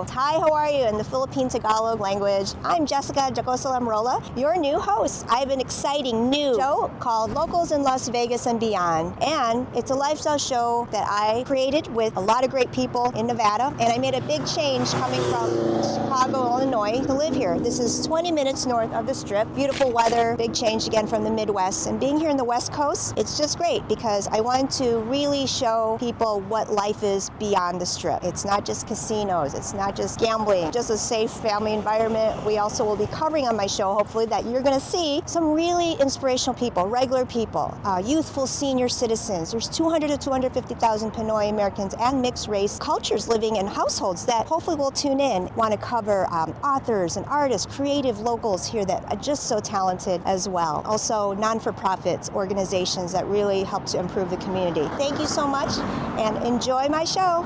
So, hi, how are you in the Philippine Tagalog language? I'm Jessica Jacosalamrola, your new host. I have an exciting new show called Locals in Las Vegas and Beyond. And it's a lifestyle show that I created with a lot of great people in Nevada. And I made a big change coming from Chicago, Illinois to live here. This is 20 minutes north of the Strip. Beautiful weather, big change again from the Midwest. And being here in the West Coast, it's just great because I want to really show people what life is beyond the Strip. It's not just casinos, it's not just gambling, just a safe family environment. We also will be covering on my show, hopefully, that you're going to see some really inspirational people, regular people, youthful senior citizens. There's 200 to 250,000 Pinoy Americans and mixed race cultures living in households that hopefully will tune in. Want to cover authors and artists, creative locals here that are just so talented as well. Also, non-for-profits, organizations that really help to improve the community. Thank you so much and enjoy my show.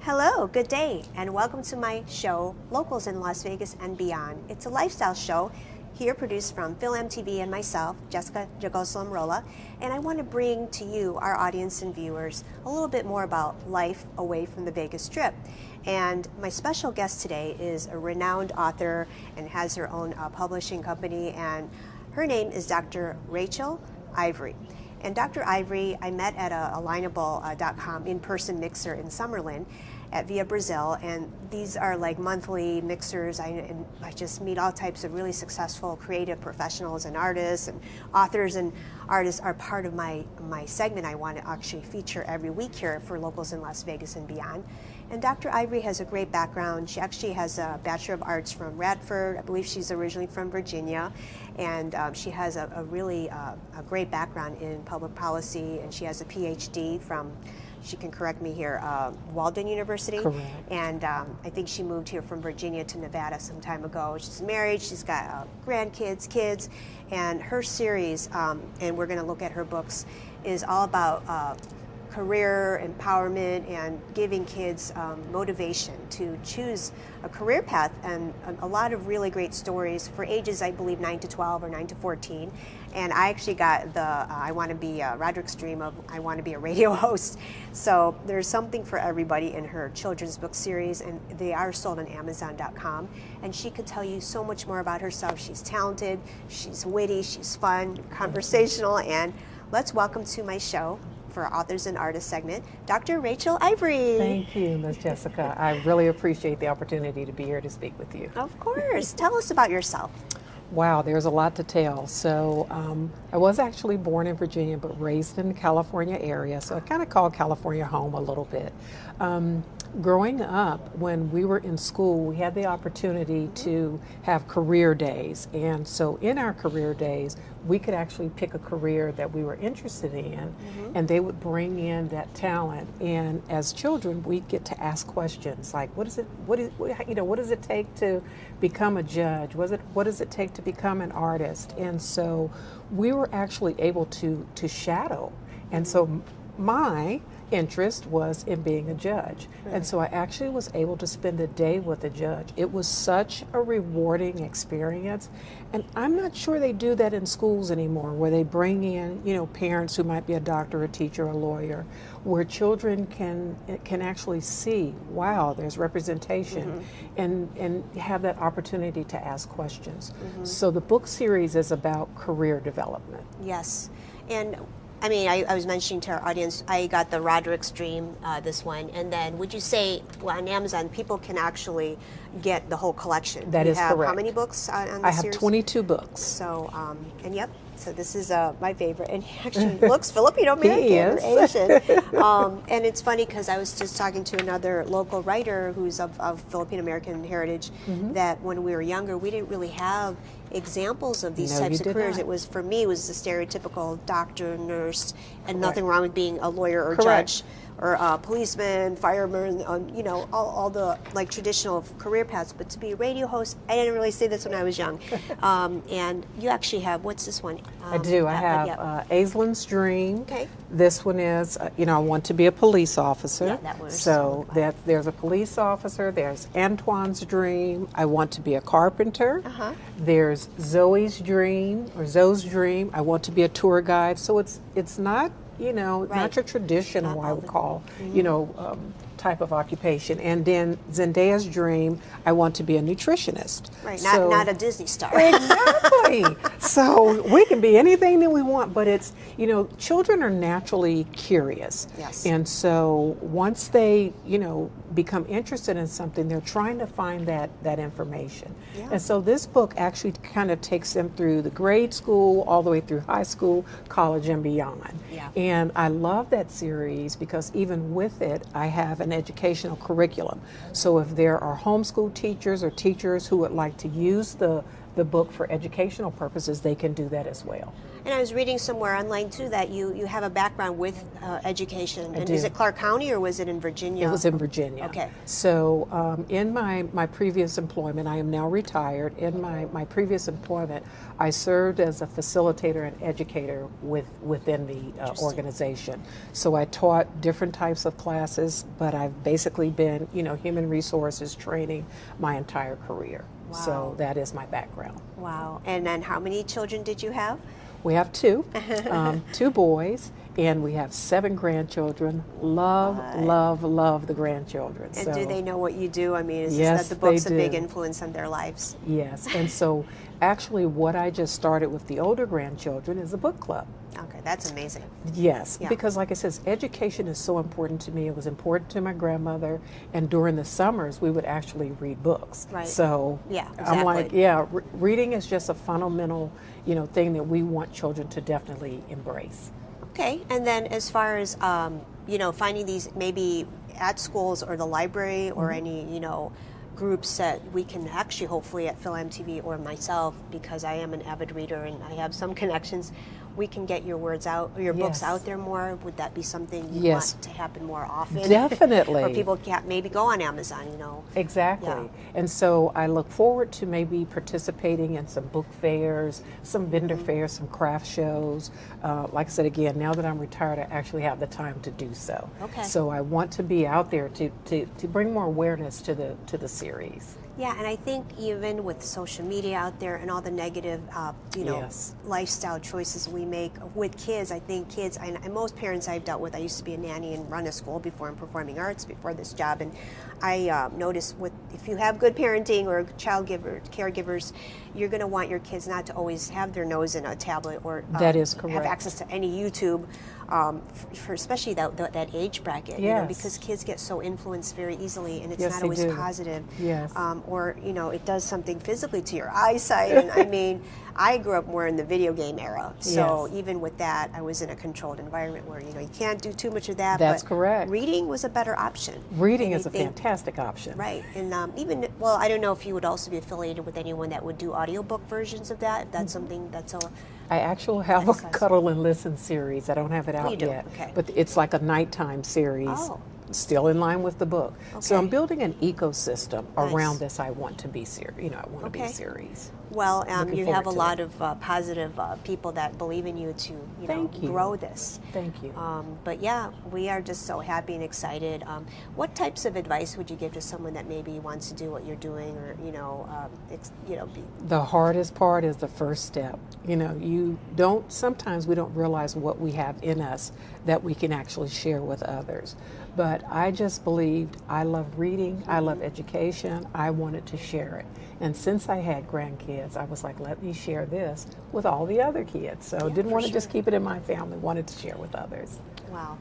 Hello, good day, and welcome to my show, Locals in Las Vegas and Beyond. It's a lifestyle show here produced from Phil MTV and myself, Jessica Jacosalamrola, and I want to bring to you, our audience and viewers, a little bit more about life away from the Vegas Strip. And my special guest today is a renowned author and has her own publishing company, and her name is Dr. Rachel Ivory. And Dr. Ivory, I met at a Alignable.com in-person mixer in Summerlin at Via Brazil, and these are like monthly mixers. I just meet all types of really successful creative professionals and artists, and authors and artists are part of my segment I want to actually feature every week here for Locals in Las Vegas and Beyond. And Dr. Ivory has a great background. She actually has a Bachelor of Arts from Radford. I believe she's originally from Virginia. And she has a really great background in public policy, and she has a PhD from, she can correct me here, Walden University. Correct. And I think she moved here from Virginia to Nevada some time ago. She's married, she's got grandkids, kids, and her series, and we're going to look at her books, is all about career empowerment and giving kids motivation to choose a career path, and a lot of really great stories for ages, I believe, 9 to 12 or 9 to 14. And I actually got the I want to be Roderick's dream of I want to be a radio host. So there's something for everybody in her children's book series, and they are sold on Amazon.com. And she could tell you so much more about herself. She's talented, she's witty, she's fun, conversational, and let's welcome to my show, for our Authors and Artists segment, Dr. Rachel Ivory. Thank you, Ms. Jessica. I really appreciate the opportunity to be here to speak with you. Of course. Tell us about yourself. Wow, there's a lot to tell. So I was actually born in Virginia, but raised in the California area, so I kind of call California home a little bit. Growing up, when we were in school, we had the opportunity to have career days. And so in our career days, we could actually pick a career that we were interested in, and they would bring in that talent. And as children, we get to ask questions like, what does it take to become a judge? What does it take to become an artist? And so we were actually able to shadow. And so my interest was in being a judge. Right. And so I actually was able to spend a day with a judge. It was such a rewarding experience. And I'm not sure they do that in schools anymore, where they bring in, parents who might be a doctor, a teacher, a lawyer, where children can actually see, wow, there's representation, and have that opportunity to ask questions. So the book series is about career development. Yes. And I mean, I was mentioning to our audience, I got the Roderick's Dream, this one, and then would you say, well, on Amazon, people can actually get the whole collection? That is correct. How many books on the series? I have 22 books. So, and yep, so this is my favorite, and he actually looks Filipino-American or Asian. And it's funny because I was just talking to another local writer who's of Filipino-American heritage, that when we were younger, we didn't really have examples of these types of careers. It was, for me, it was the stereotypical doctor, nurse, and nothing wrong with being a lawyer or judge or policeman, fireman, all the like traditional career paths. But to be a radio host, I didn't really say this when I was young. And you actually have, what's this one? I do. I have Aislinn's Dream, This one is, I want to be a police officer. Yeah, that one is so so there's a police officer. There's Antoine's dream. I want to be a carpenter. There's Zoe's dream or Zoe's dream. I want to be a tour guide. So it's not not your traditional, I would call, type of occupation. And then Zendaya's dream, I want to be a nutritionist. Right, So- not a Disney star. Exactly. So we can be anything that we want, but it's, children are naturally curious. Yes. And so once they, become interested in something, they're trying to find that information. Yeah. And so this book actually kind of takes them through the grade school, all the way through high school, college, and beyond. Yeah. And I love that series because even with it, I have an educational curriculum. So if there are homeschool teachers or teachers who would like to use the book for educational purposes, they can do that as well. And I was reading somewhere online too that you have a background with education. And is do. it Clark County or was it in Virginia? It was in Virginia. Okay. So in my previous employment, I am now retired. In my previous employment, I served as a facilitator and educator within the organization. So I taught different types of classes, but I've basically been, human resources training my entire career. Wow. So that is my background. Wow. And then how many children did you have? We have two boys, and we have 7 grandchildren. Love the grandchildren. And do they know what you do? I mean, is Yes, that the book's they a big do. influence on their lives? Yes, and so actually what I just started with the older grandchildren is a book club. Okay, that's amazing. Yes, Yeah. because like I said, education is so important to me. It was important to my grandmother, and during the summers we would actually read books. Right. So Yeah, I'm like, exactly. reading is just a fundamental, thing that we want children to definitely embrace. Okay, and then as far as finding these maybe at schools or the library or any groups that we can actually hopefully at Phil MTV or myself, because I am an avid reader and I have some connections, we can get your words out, or your books Yes. out there more. Would that be something you Yes. want to happen more often? Definitely. Or people can maybe go on Amazon, Exactly. Yeah. And so I look forward to maybe participating in some book fairs, some vendor fairs, some craft shows. Like I said, again, now that I'm retired, I actually have the time to do so. Okay. So I want to be out there to bring more awareness to the series. Yeah, and I think even with social media out there and all the negative, Yes. lifestyle choices we make with kids, I think kids, and most parents I've dealt with, I used to be a nanny and run a school before in performing arts before this job, and I noticed if you have good parenting or caregivers, you're going to want your kids not to always have their nose in a tablet or That is have correct. access to any YouTube. For especially that age bracket, Yes. because kids get so influenced very easily, and it's Yes, not they always do. positive. Yes. Or it does something physically to your eyesight. And I mean, I grew up more in the video game era, so Yes. even with that, I was in a controlled environment where you can't do too much of that. That's but correct. Reading was a better option. Reading And is I a think- fantastic option. Right, and I don't know if you would also be affiliated with anyone that would do audiobook versions of that. If that's something that's a I actually have a Exercise. Cuddle and Listen series. I don't have it out you do? yet, Okay. but it's like a nighttime series. Oh. Still in line with the book. So Okay. I'm building an ecosystem Nice. around this. I want to be series. I want to be a Okay. series. Well, Looking you have a forward to lot it. of positive people that believe in you to Thank you. grow this. Thank you. But yeah, we are just so happy and excited. What types of advice would you give to someone that maybe wants to do what you're doing, or be The hardest part is the first step. Sometimes we don't realize what we have in us that we can actually share with others. But I just believed I love reading, I love education, I wanted to share it. And since I had grandkids, I was like, let me share this with all the other kids. So didn't for want to just sure. keep it in my family, wanted to share with others. Wow.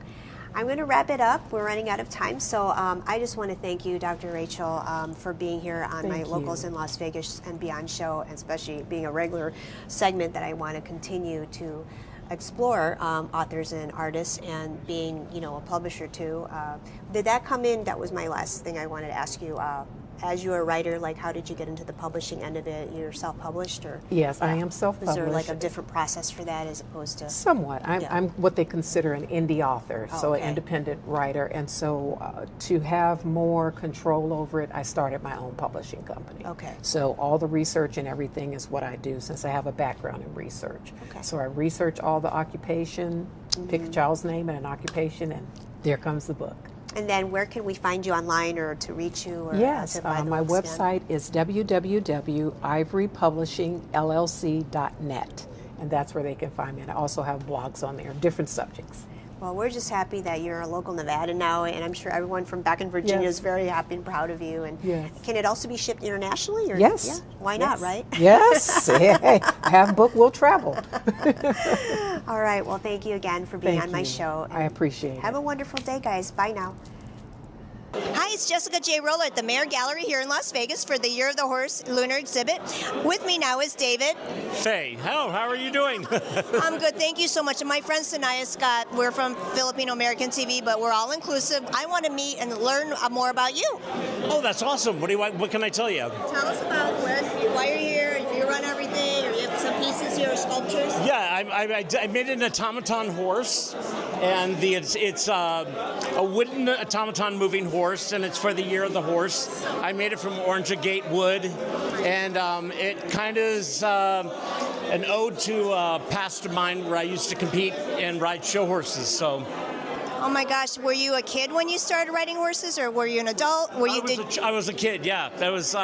I'm going to wrap it up. We're running out of time. So I just want to thank you, Dr. Rachel, for being here on my Thank Locals you. in Las Vegas and Beyond show, and especially being a regular segment that I want to continue to explore authors and artists, and being, a publisher too. Did that come in? That was my last thing I wanted to ask you. as you're a writer, like how did you get into the publishing end of it? You're self-published, or Yes, I am is self-published. there like a different process for that as opposed to? Somewhat. I'm what they consider an indie author, so okay. an independent writer. And so to have more control over it, I started my own publishing company. Okay. So all the research and everything is what I do since I have a background in research. Okay. So I research all the occupation, pick a child's name and an occupation, and there comes the book. And then where can we find you online or to reach you? Or Yes, to buy the my books again? website is www.ivorypublishingllc.net, and that's where they can find me. And I also have blogs on there, different subjects. Well, we're just happy that you're a local Nevadan now, and I'm sure everyone from back in Virginia Yes. is very happy and proud of you. And Yes. can it also be shipped internationally? Or? Yes. Yeah. Why not, Yes. right? Yes. Hey, have book will travel. All right. Well, thank you again for being Thank on my you. show. I appreciate Have it. a wonderful day, guys. Bye now. Hi, it's Jessica J. Roller at the Mayer Gallery here in Las Vegas for the Year of the Horse Lunar Exhibit. With me now is David. Hey, how are you doing? I'm good, thank you so much. And my friend Sanaya Scott, we're from Filipino American TV, but we're all inclusive. I want to meet and learn more about you. Oh, that's awesome. What can I tell you? Tell us about why you're here, if you run everything, or you have some pieces here, or sculptures. Yeah, I made an automaton horse, and it's a wooden automaton moving horse, and it's for the Year of the Horse. I made it from Orange Agate wood, and it kind of is an ode to a past of mine where I used to compete and ride show horses. So. Oh my gosh, were you a kid when you started riding horses, or were you an adult? I was a kid, yeah. That was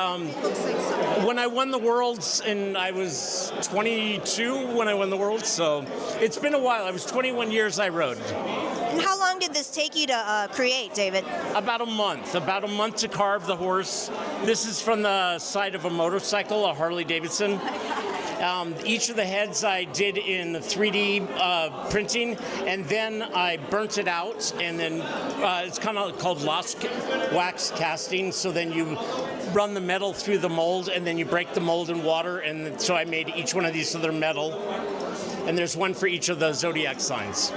when I won the Worlds, and I was 22 when I won the Worlds, so it's been a while. I was 21 years I rode. And how long did this take you to create, David? About a month to carve the horse. This is from the side of a motorcycle, a Harley Davidson. Each of the heads I did in 3D printing, and then I burnt it out, and then it's kind of called lost wax casting. So then you run the metal through the mold, and then you break the mold in water, and so I made each one of these so they're metal. And there's one for each of the zodiac signs.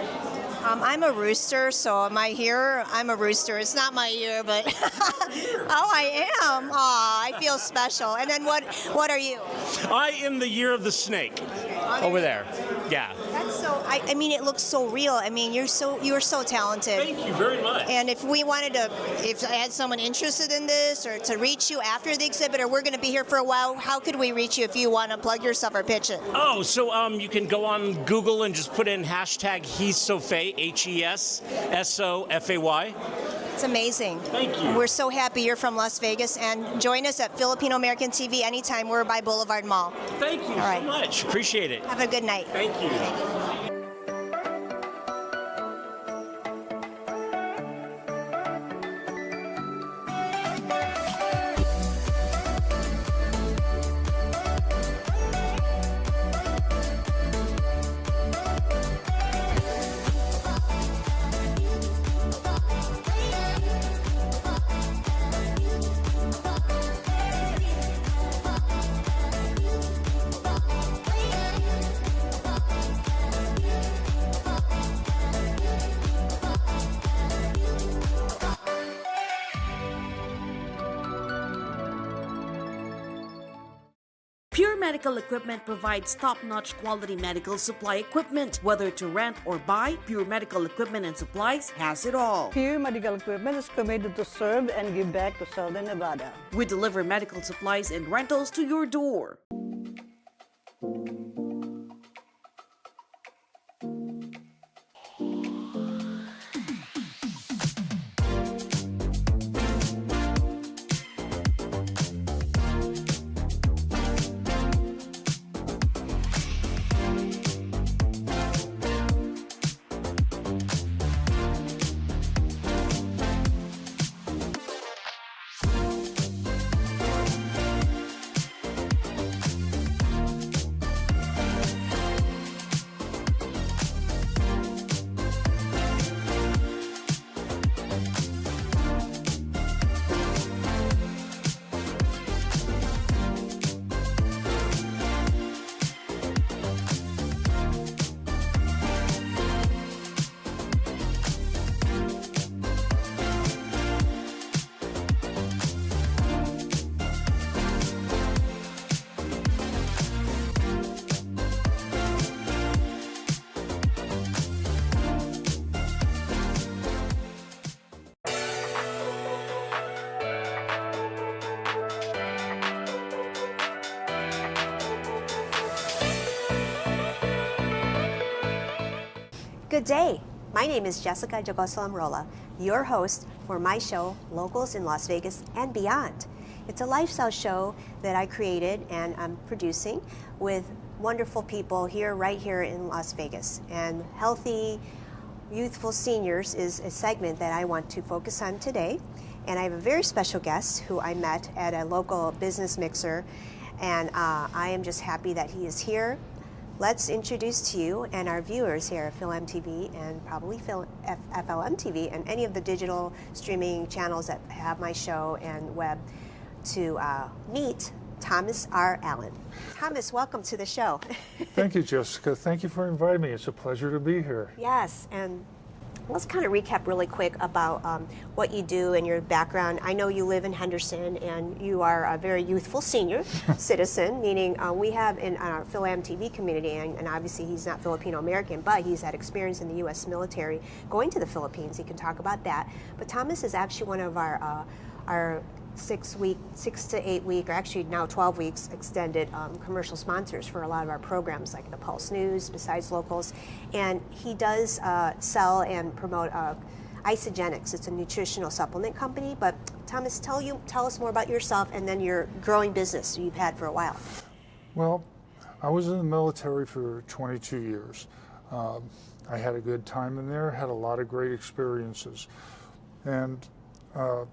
I'm a rooster, so am I here? I'm a rooster. It's not my year, but oh, I am. Aw, I feel special. And then what are you? I am the Year of the Snake over there. Yeah. That's so. I mean, it looks so real. I mean, you're so talented. Thank you very much. And if we wanted to, if I had someone interested in this, or to reach you after the exhibit, or we're going to be here for a while, how could we reach you if you want to plug yourself or pitch it? Oh, so you can go on Google and just put in hashtag He's Sofay, HESSOFAY. It's amazing. Thank you. We're so happy you're from Las Vegas, and join us at Filipino American TV anytime. We're by Boulevard Mall. Thank you All right. so much. Appreciate it. Have a good night. Thank you. Pure Medical Equipment provides top-notch quality medical supply equipment. Whether to rent or buy, Pure Medical Equipment and Supplies has it all. Pure Medical Equipment is committed to serve and give back to Southern Nevada. We deliver medical supplies and rentals to your door. Good day. My name is Jessica Jagosalamrola, your host for my show, Locals in Las Vegas and Beyond. It's a lifestyle show that I created and I'm producing with wonderful people right here in Las Vegas. And healthy, youthful seniors is a segment that I want to focus on today. And I have a very special guest who I met at a local business mixer, and I am just happy that he is here. Let's introduce to you and our viewers here at Film MTV and probably FLM TV and any of the digital streaming channels that have my show and web to meet Thomas R. Allen. Thomas, welcome to the show. Thank you, Jessica. Thank you for inviting me. It's a pleasure to be here. Yes, and let's kind of recap really quick about what you do and your background. I know you live in Henderson and you are a very youthful senior citizen, meaning we have in our PhilAm community, and obviously he's not Filipino American, but he's had experience in the U.S. military going to the Philippines. He can talk about that. But Thomas is actually one of our 6 to 8 week, or actually now 12 weeks extended commercial sponsors for a lot of our programs like the Pulse News, besides Locals. And he does sell and promote Isagenix. It's a nutritional supplement company. But Thomas, tell us more about yourself and then your growing business you've had for a while. Well, I was in the military for 22 years. I had a good time in there, had a lot of great experiences. And I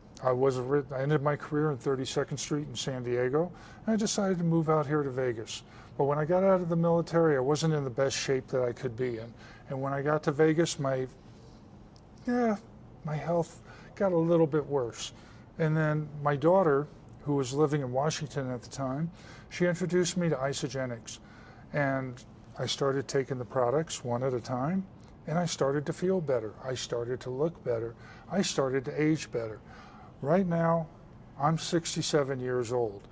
ended my career in 32nd Street in San Diego, and I decided to move out here to Vegas. But when I got out of the military, I wasn't in the best shape that I could be in. And when I got to Vegas, my health got a little bit worse. And then my daughter, who was living in Washington at the time, she introduced me to Isagenix. And I started taking the products one at a time, and I started to feel better. I started to look better. I started to age better. Right now, I'm 67 years old.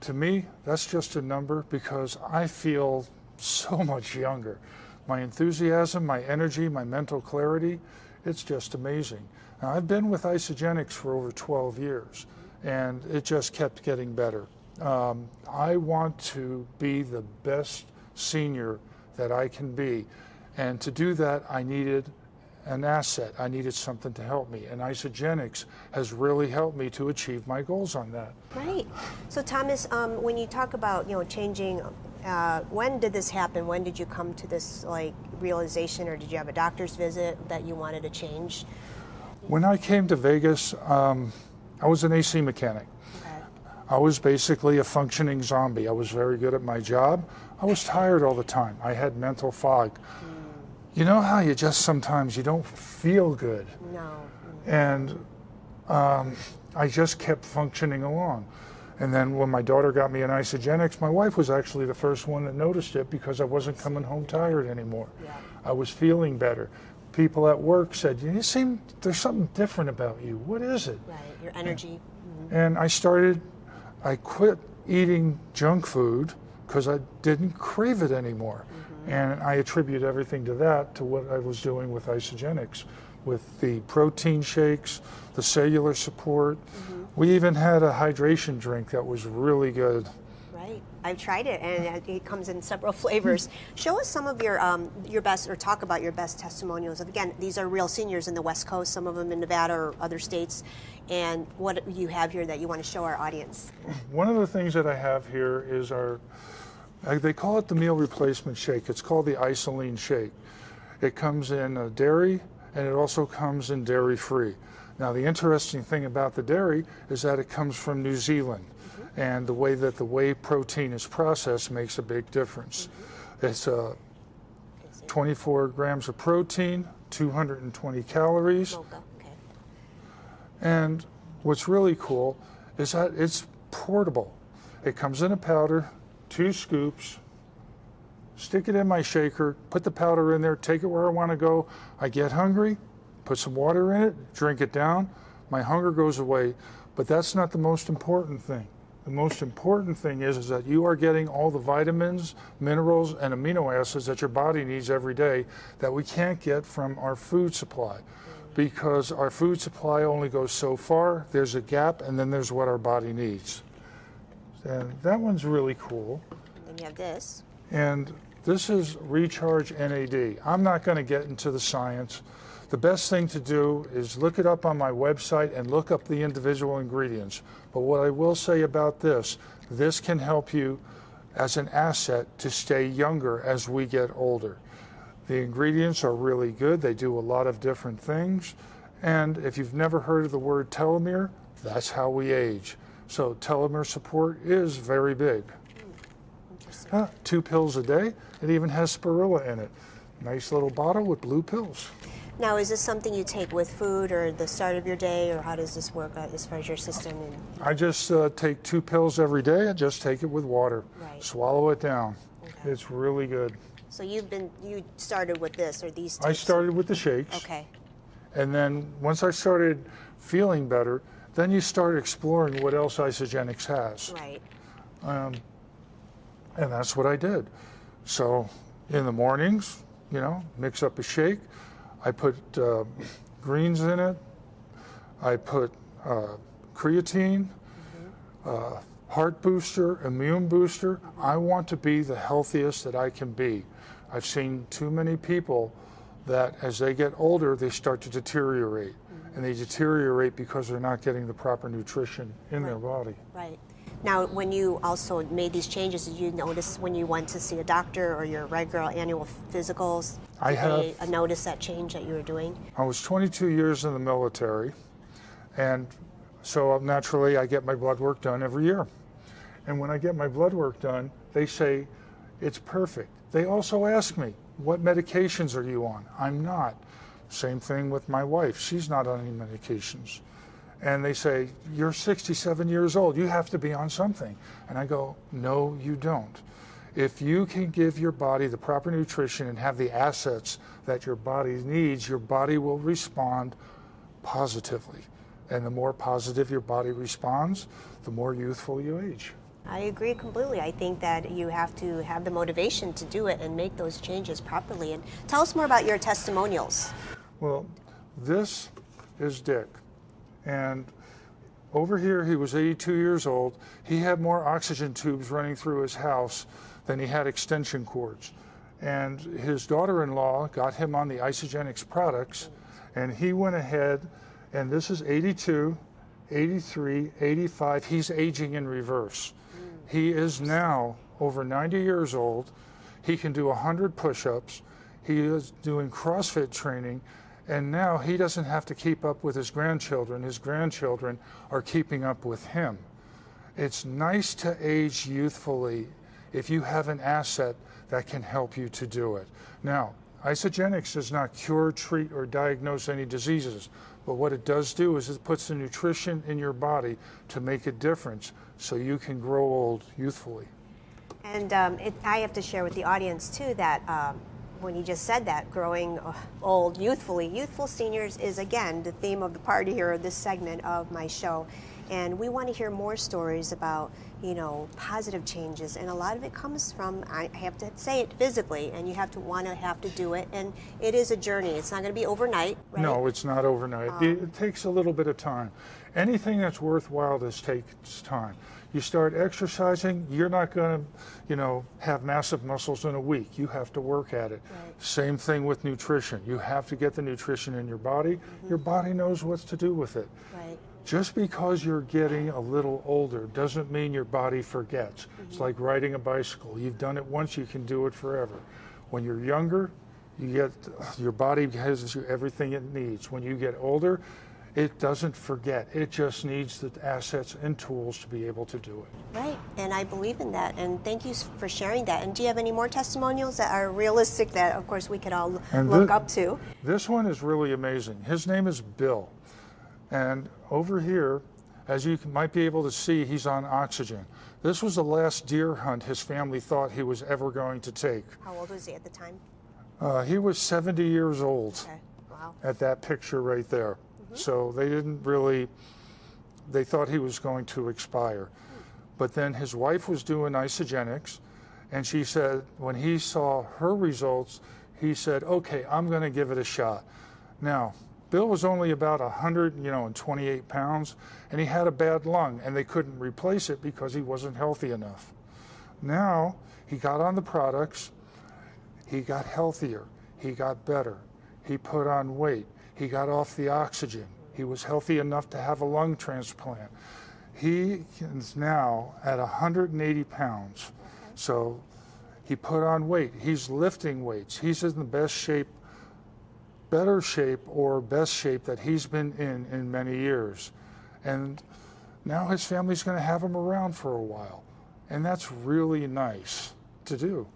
To me, that's just a number because I feel so much younger. My enthusiasm, my energy, my mental clarity, it's just amazing. Now, I've been with Isagenix for over 12 years, and it just kept getting better. I want to be the best senior that I can be, and to do that, I needed an asset. I needed something to help me, and Isagenix has really helped me to achieve my goals on that. Right. So Thomas, when you talk about changing, when did this happen? When did you come to this realization, or did you have a doctor's visit that you wanted to change? When I came to Vegas, I was an AC mechanic. Okay. I was basically a functioning zombie. I was very good at my job. I was tired all the time. I had mental fog. You know how you just sometimes you don't feel good? No. And I just kept functioning along. And then when my daughter got me an Isagenix, my wife was actually the first one that noticed it because I wasn't coming home tired anymore. Yeah. I was feeling better. People at work said, there's something different about you. What is it? Right, your energy. And I quit eating junk food because I didn't crave it anymore. And I attribute everything to that, to what I was doing with Isagenix, with the protein shakes, the cellular support. We even had a hydration drink that was really good. Right. I've tried it, and it comes in several flavors. Show us some of your best, or talk about your best testimonials. Again, these are real seniors in the West Coast, some of them in Nevada or other states, and what you have here that you want to show our audience. One of the things that I have here is they call it the meal replacement shake. It's called the Isoline shake. It comes in dairy, and it also comes in dairy-free. Now, the interesting thing about the dairy is that it comes from New Zealand, and the way that the whey protein is processed makes a big difference. It's 24 grams of protein, 220 calories. Mocha. Okay. And what's really cool is that it's portable. It comes in a powder, 2 scoops, stick it in my shaker, put the powder in there, take it where I want to go. I get hungry, put some water in it, drink it down, my hunger goes away. But that's not the most important thing. The most important thing is that you are getting all the vitamins, minerals, and amino acids that your body needs every day that we can't get from our food supply. Because our food supply only goes so far, there's a gap, and then there's what our body needs. And that one's really cool. And then you have this. And This is Recharge NAD. I'm not going to get into the science. The best thing to do is look it up on my website and look up the individual ingredients. But what I will say about this can help you as an asset to stay younger as we get older. The ingredients are really good. They do a lot of different things. And if you've never heard of the word telomere, that's how we age. So telomere support is very big. 2 pills a day. It even has spirulina in it. Nice little bottle with blue pills. Now, is this something you take with food or the start of your day, or how does this work as far as your system? I just take 2 pills every day and just take it with water. Right. Swallow it down. Okay. It's really good. So you started with this or these types? I started with the shakes. Okay. And then once I started feeling better, then you start exploring what else Isagenix has. Right. And that's what I did. So in the mornings, mix up a shake. I put greens in it. I put creatine, heart booster, immune booster. I want to be the healthiest that I can be. I've seen too many people that as they get older, they start to deteriorate. And they deteriorate because they're not getting the proper nutrition in their body. Right. Now, when you also made these changes, did you notice when you went to see a doctor or your regular annual physicals? They notice that change that you were doing? I was 22 years in the military, and so naturally I get my blood work done every year. And when I get my blood work done, they say it's perfect. They also ask me, what medications are you on? I'm not. Same thing with my wife. She's not on any medications. And they say, you're 67 years old. You have to be on something. And I go, no, you don't. If you can give your body the proper nutrition and have the assets that your body needs, your body will respond positively. And the more positive your body responds, the more youthful you age. I agree completely. I think that you have to have the motivation to do it and make those changes properly. And tell us more about your testimonials. Well, this is Dick. And over here, he was 82 years old. He had more oxygen tubes running through his house than he had extension cords. And his daughter-in-law got him on the Isagenix products, and he went ahead, and this is 82, 83, 85. He's aging in reverse. He is now over 90 years old. He can do 100 push-ups. He is doing CrossFit training. And now he doesn't have to keep up with his grandchildren. His grandchildren are keeping up with him. It's nice to age youthfully if you have an asset that can help you to do it. Now, Isagenix does not cure, treat, or diagnose any diseases, but what it does do is it puts the nutrition in your body to make a difference so you can grow old youthfully. And I have to share with the audience too that when you just said that, growing old youthfully, youthful seniors is again the theme of the party here, this segment of my show. And we want to hear more stories about, positive changes. And a lot of it comes from, I have to say it physically, and you have to do it. And it is a journey. It's not going to be overnight, right? No, it's not overnight. It takes a little bit of time. Anything that's worthwhile takes time. You start exercising, you're not going to, have massive muscles in a week. You have to work at it. Right. Same thing with nutrition. You have to get the nutrition in your body. Mm-hmm. Your body knows what to do with it. Right. Just because you're getting a little older doesn't mean your body forgets. Mm-hmm. It's like riding a bicycle. You've done it once, you can do it forever. When you're younger, your body has everything it needs. When you get older, it doesn't forget. It just needs the assets and tools to be able to do it. Right, and I believe in that. And thank you for sharing that. And do you have any more testimonials that are realistic that, of course, we could all look up to? This one is really amazing. His name is Bill. And over here, as you might be able to see, he's on oxygen. This was the last deer hunt his family thought he was ever going to take. How old was he at the time? He was 70 years old. Okay. Wow. At that picture right there. So they thought he was going to expire. But then his wife was doing Isagenix, and she said, when he saw her results, he said, okay, I'm going to give it a shot. Now, Bill was only about 128 pounds, and he had a bad lung, and they couldn't replace it because he wasn't healthy enough. Now, he got on the products, He got healthier. He got better. He put on weight. He got off the oxygen. He was healthy enough to have a lung transplant. He is now at 180 pounds. So he put on weight. He's lifting weights. He's in the best shape, better shape, or best shape that he's been in many years. And now his family's going to have him around for a while. And that's really nice to do.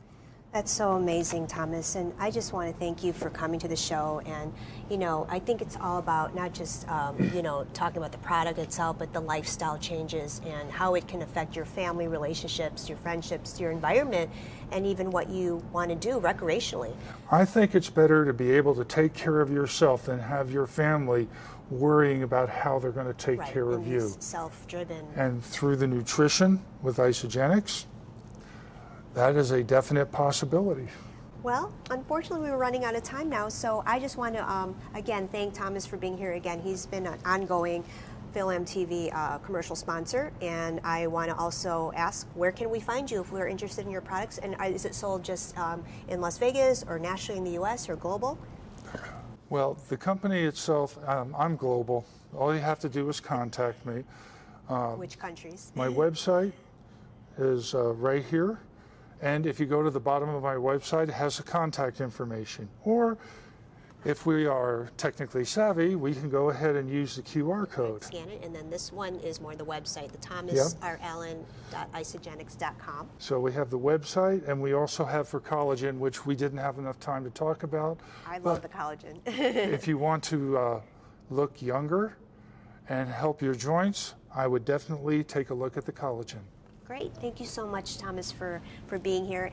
That's so amazing, Thomas, and I just want to thank you for coming to the show. And you know, I think it's all about not just you know, talking about the product itself, but the lifestyle changes and how it can affect your family relationships, your friendships, your environment, and even what you want to do recreationally. I think it's better to be able to take care of yourself than have your family worrying about how they're going to take care of you. Self-driven. And through the nutrition with Isagenix, that is a definite possibility. Well, unfortunately, we're running out of time now, so I just want to, again, thank Thomas for being here again. He's been an ongoing PhilMTV commercial sponsor, and I want to also ask, where can we find you if we're interested in your products? And is it sold just in Las Vegas or nationally in the U.S. or global? Well, the company itself, I'm global. All you have to do is contact me. Which countries? My website is right here. And if you go to the bottom of my website, it has the contact information. Or if we are technically savvy, we can go ahead and use the QR code. Scan it, and then this one is more the website, the thomasrallen.isagenix.com. So we have the website, and we also have for collagen, which we didn't have enough time to talk about. I love the collagen. If you want to look younger and help your joints, I would definitely take a look at the collagen. Great. Thank you so much, Thomas, for being here.